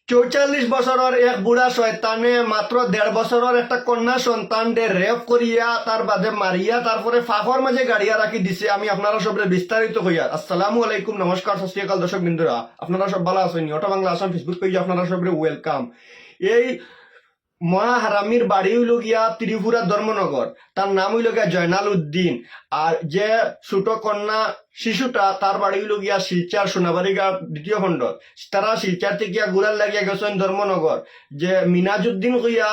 44 বছরের এক বুড়া শয়তানে মাত্র 1.5 বছরের একটা কন্যা সন্তানকে রেপ করিয়া তার বাদে মারিয়া তারপরে ফাঁকর মাঝে গাড়িয়া রাখি দিছে। আমি আপনারা সবরে বিস্তারিত হইয়া আসসালামু আলাইকুম, নমস্কার, সত শ্রী আকাল দর্শক বিন্দুরা, আপনারা সব ভালো আছেন? অটো বাংলা আসাম ফেসবুক পেজে আপনারা সবরে ওয়েলকাম। এই মহা হারামির বাড়ি হইল গিয়া ত্রিপুরা ধর্মনগর, তার নাম হইল গিয়া জয়নাল উদ্দিন। আর যে ছোট কন্যা শিশুটা তার বাড়ি হইল গিয়া শিলচার সোনাবাড়িঘাট 2য় খণ্ড। তারা শিলচার থেকে গুড়ার লাগিয়া গেছেন ধর্মনগর। যে মিনাজউদ্দিন হইয়া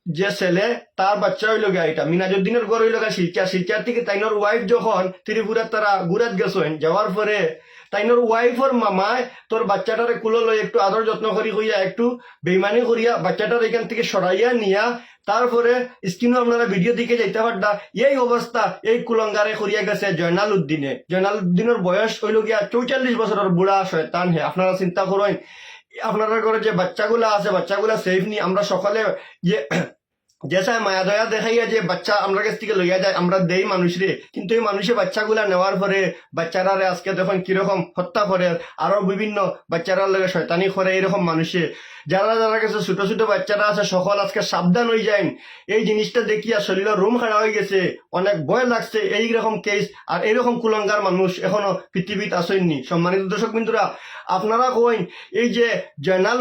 যে ছেলে তার বাচ্চা হইল গিয়া এটা মিনাজউদ্দিনের ঘর হইল গিয়া শিলচার থেকে তাইনোর ওয়াইফ যখন ত্রিপুরা তারা গুড়াত গেছেন, যাওয়ার পরে তাইনোর ওয়াইফর মামায় তোর বাচ্চাটারে কুলো লই একটু আদর যত্ন করি হইয়া একটু বেইমানি করিয়া বাচ্চাটার এখান থেকে সরাইয়া নিয়া তারপরে স্ক্রিনে আপনারা ভিডিও দিকে যাইতে পারডা। এই অবস্থা এই কুলঙ্গারে করিয়া গেছে জয়নাল উদ্দিনে। জয়নাল উদ্দিনের বয়স হইল গিয়া 44 বছরের বুড়া শয়তান হে। আপনারা চিন্তা করেন আপনারা ঘরে যে বাচ্চাগুলা আছে বাচ্চাগুলা সেফ নি। আমরা সকালে যে যেসা মায়া দয়া দেখাইয়া যে বাচ্চা আমরা কাছ থেকে লইয়া যায় আমরা দেই মানুষরে, কিন্তু এই মানুষে বাচ্চাগুলা নেওয়ার পরে বাচ্চারা আজকে দেখুন কিরকম হত্যা করে, আরো বিভিন্ন বাচ্চারা লগে শয়তানি করে। এরকম মানুষে যারা যারা কাছে ছোট ছোট বাচ্চারা আছে সকল আজকে সাবধান হয়ে যায়। এই জিনিসটা দেখিয়া শরীরের রুম খাড়া হয়ে গেছে, অনেক ভয় লাগছে। এইরকম কেস আর এইরকম কুলঙ্গার মানুষ এখনো পৃথিবীতে আসেননি। সম্মানিত দর্শক বিন্দুরা, আপনারা কইন এই যে জয়নাল